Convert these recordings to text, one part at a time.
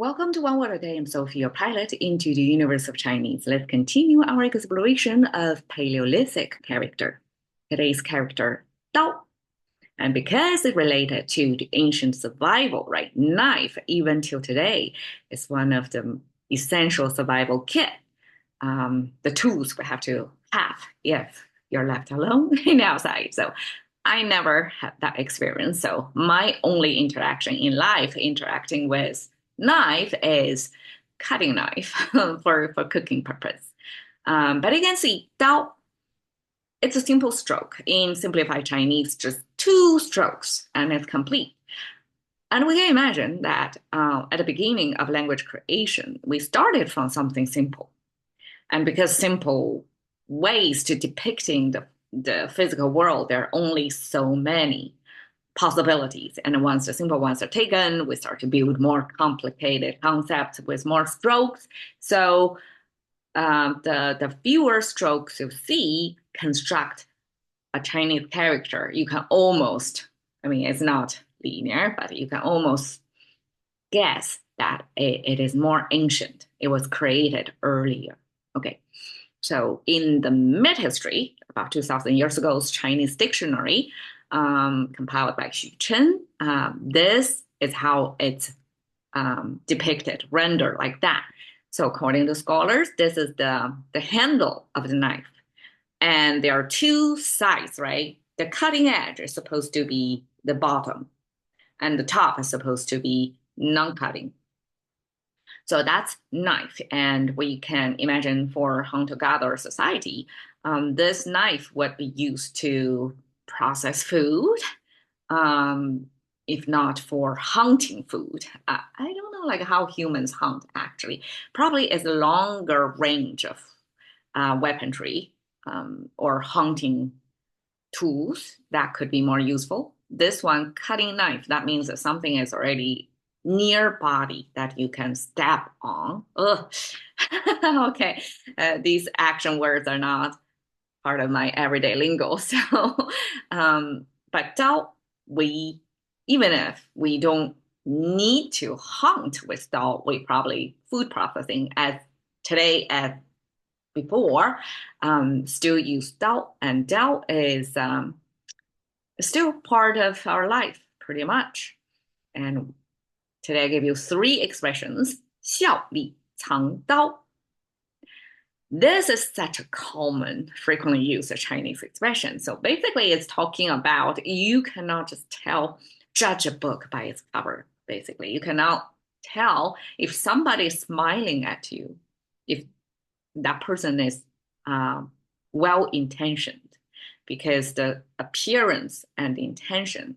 Welcome to One Word a Day. I'm Sophie, your pilot into the universe of Chinese. Let's continue our exploration of Paleolithic character. Today's character, Dao. And because it's related to the ancient survival, right? Knife, even till today, is one of the essential survival kit. The tools we have to have if you're left alone in outside. So I never had that experience. So my only interaction in life interacting with knife is cutting knife for cooking purpose. But you can see Dao, it's a simple stroke. In simplified Chinese, just two strokes and it's complete. And we can imagine that at the beginning of language creation, we started from something simple. And because simple ways to depicting the physical world, there are only so many possibilities. And once the simple ones are taken, we start to build more complicated concepts with more strokes. So the fewer strokes you see construct a Chinese character. You can almost, I mean, it's not linear, but you can almost guess that it is more ancient. It was created earlier. Okay. So in the mid-history, about 2,000 years ago's Chinese dictionary, compiled by Xu Chen, this is how it's depicted, rendered like that. So according to scholars, this is the handle of the knife. And there are two sides, right? The cutting edge is supposed to be the bottom, and the top is supposed to be non-cutting. So that's knife. And we can imagine for hunter-gatherer society, this knife would be used to process food, um, if not for hunting food. I don't know like how humans hunt actually. Probably is a longer range of weaponry or hunting tools that could be more useful. This one, cutting knife, that means that something is already near body that you can stab on. Ugh. Okay, these action words are not part of my everyday lingo. So, but Dao, we even if we don't need to hunt with Dao, we probably food processing as today as before, still use Dao, and Dao is still part of our life pretty much. And today I give you three expressions. 笑里藏刀. This is such a common, frequently used Chinese expression. So basically, it's talking about you cannot just judge a book by its cover. Basically, you cannot tell if somebody is smiling at you, if that person is well intentioned, because the appearance and the intention,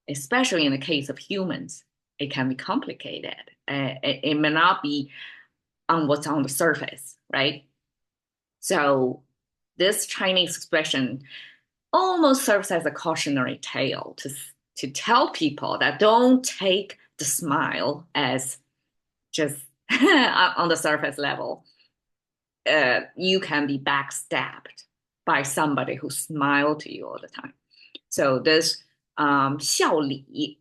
especially in the case of humans, it can be complicated. It may not be on what's on the surface, right? So this Chinese expression almost serves as a cautionary tale to tell people that don't take the smile as just on the surface level. You can be backstabbed by somebody who smiled to you all the time. So this 笑里,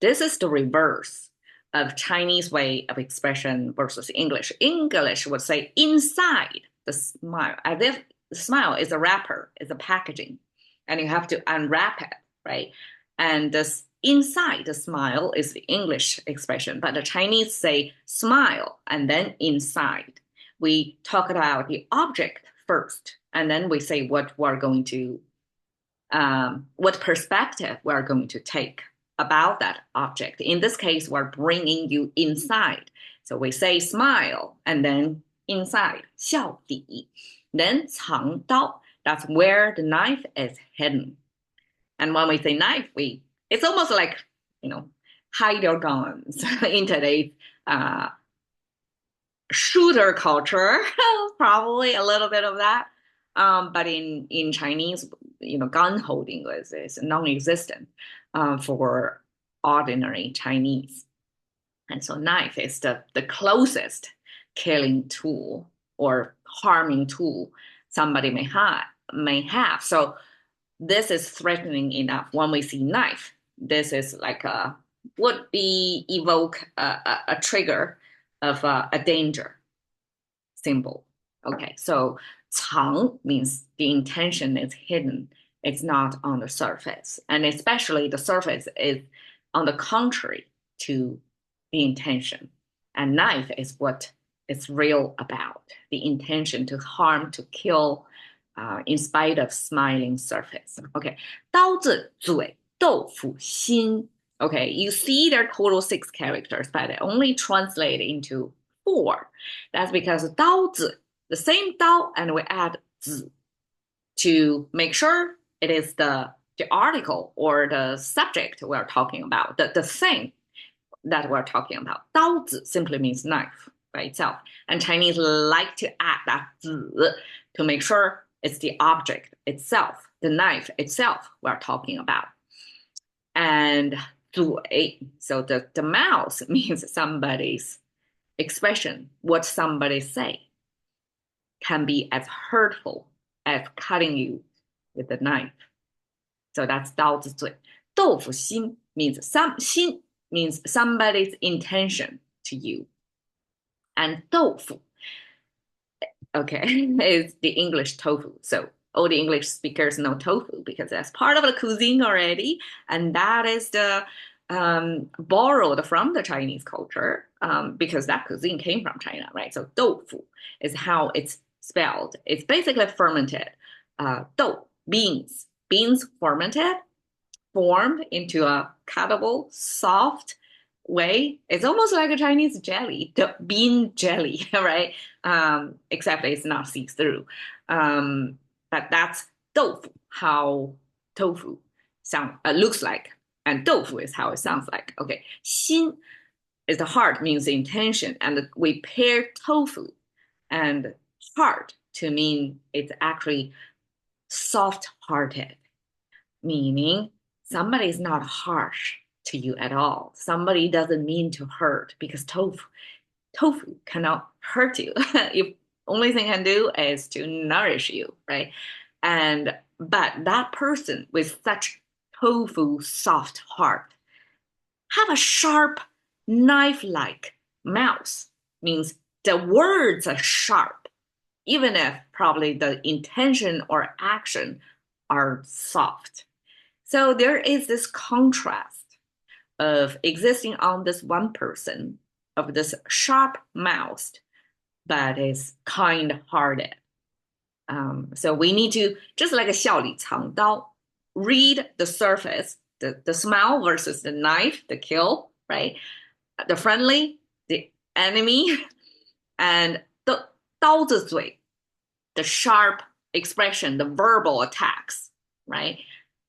this is the reverse of Chinese way of expression versus English. English would say inside the smile, as if the smile is a wrapper, is a packaging, and you have to unwrap it, right? And this inside the smile is the English expression, but the Chinese say smile and then inside. We talk about the object first, and then we say what we're going to, what perspective we're going to take about that object. In this case, we're bringing you inside. So we say smile and then inside, 笑里. Then 藏刀, that's where the knife is hidden. And when we say knife, it's almost like, hide your guns in today's shooter culture, probably a little bit of that. But in Chinese, gun holding is non-existent for ordinary Chinese. And so knife is the closest killing tool or harming tool somebody may have. So this is threatening enough. When we see knife, this is like would be evoke a trigger of a danger symbol. Okay, so 藏 means the intention is hidden. It's not on the surface. And especially the surface is on the contrary to the intention. And knife is what it's real about, the intention to harm, to kill, in spite of smiling surface. Okay, 刀子嘴豆腐心. Okay, you see there are total 6 characters, but they only translate into 4. That's because 刀子, the same 刀, and we add 子 to make sure it is the article or the subject we're talking about, the thing that we're talking about. 刀子 simply means knife by itself. And Chinese like to add that 子 to make sure it's the object itself, the knife itself we're talking about. And 嘴, so the mouth means somebody's expression, what somebody say, can be as hurtful as cutting you with a knife. So that's 刀子嘴. 豆腐心 means心 means somebody's intention to you. And 豆腐, okay, is the English tofu. So all the English speakers know tofu because that's part of the cuisine already. And that is the borrowed from the Chinese culture because that cuisine came from China, right? So 豆腐 is how it's spelled. It's basically fermented. 豆, beans. Beans fermented, formed into a cuttable, soft way. It's almost like a Chinese jelly, the bean jelly, right? Except it's not see-through. But that's 豆腐, how tofu looks like. And 豆腐 is how it sounds like. Okay, 心 is the heart, means the intention. And we pair tofu and heart to mean it's actually soft-hearted, meaning somebody is not harsh to you at all. Somebody doesn't mean to hurt because tofu cannot hurt you. The only thing it can do is to nourish you, right? But that person with such tofu soft heart have a sharp knife-like mouth, means the words are sharp, even if probably the intention or action are soft. So there is this contrast of existing on this one person, of this sharp-mouthed, but is kind-hearted. So we need to, just like a 笑里藏刀, read the surface, the smile versus the knife, the kill, right? The friendly, the enemy, and the 刀子嘴, the sharp expression, the verbal attacks, right?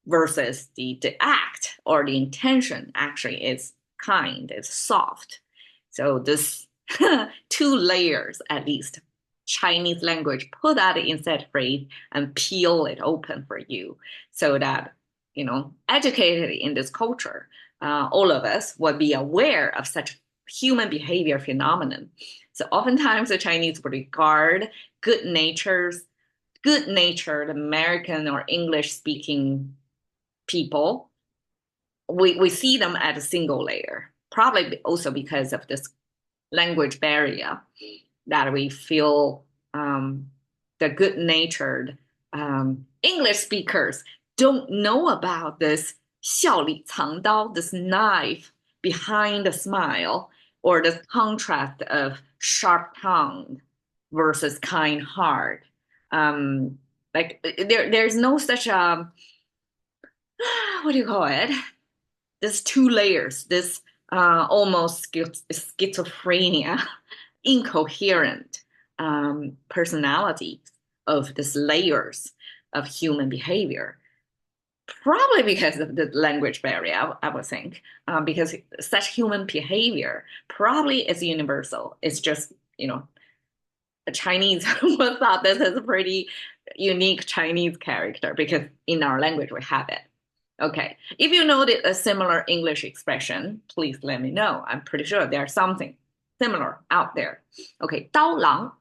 Versus the act or the intention actually is kind, it's soft. So this 2 layers at least. Chinese language put that inside phrase and peel it open for you so that, educated in this culture, all of us would be aware of such human behavior phenomenon. So oftentimes the Chinese would regard good-natured American or English speaking people, we see them at a single layer, probably also because of this language barrier that we feel the good-natured English speakers don't know about this 笑里藏刀, this knife behind the smile, or the contrast of sharp tongue versus kind heart. Like there's no such what do you call it? There's 2 layers, this almost schizophrenia, incoherent personality of these layers of human behavior. Probably because of the language barrier, I would think, because such human behavior probably is universal. It's just, the Chinese would thought this is a pretty unique Chinese character because in our language we have it. Okay, if you know a similar English expression, please let me know. I'm pretty sure there's something similar out there. Okay, 刀郎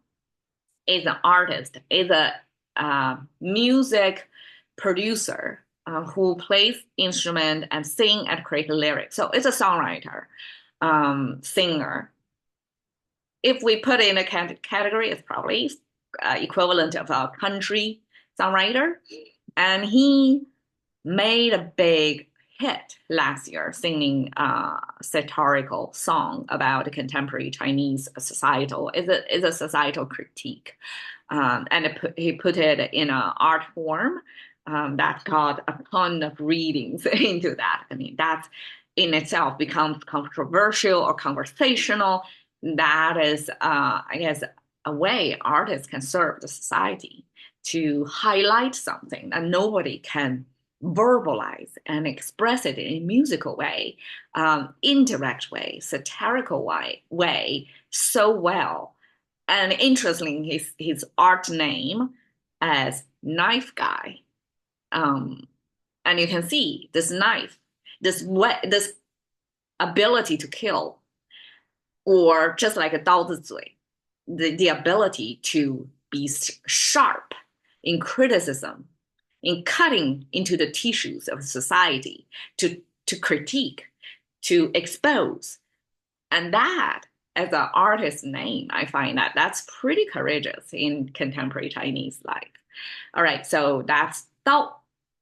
is an artist, is a music producer, who plays instrument and sing and create lyrics. So it's a songwriter, singer. If we put in a category, it's probably equivalent of a country songwriter. And he made a big hit last year singing a satirical song about contemporary Chinese societal. It's a societal critique. He put it in an art form that got a ton of readings into that. I mean, that in itself becomes controversial or conversational. That is, I guess, a way artists can serve the society to highlight something that nobody can verbalize and express it in a musical way, indirect way, satirical way so well. And interestingly, his art name as Knife Guy. Um, and you can see this knife, this ability to kill, or just like a 刀子嘴, the ability to be sharp in criticism, in cutting into the tissues of society, to critique, to expose. And that, as an artist's name, I find that that's pretty courageous in contemporary Chinese life. All right, so that's Dao.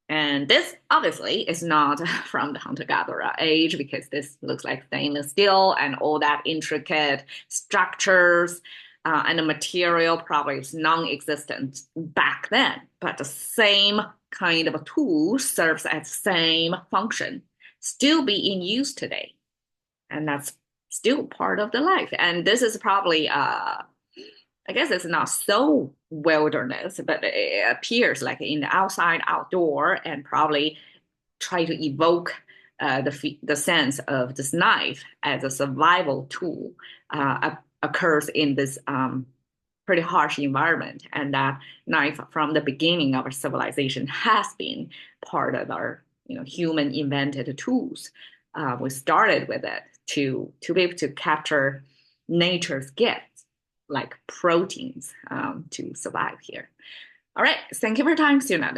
And this obviously is not from the hunter-gatherer age because this looks like stainless steel and all that intricate structures and the material probably is non-existent back then. But the same kind of a tool serves as same function, still be in use today. And that's still part of the life. And this is probably I guess it's not so wilderness, but it appears like in the outside, outdoor, and probably try to evoke the sense of this knife as a survival tool occurs in this pretty harsh environment. And that knife from the beginning of our civilization has been part of our human invented tools. We started with it to be able to capture nature's gifts like proteins to survive here. All right, thank you for your time. See you next.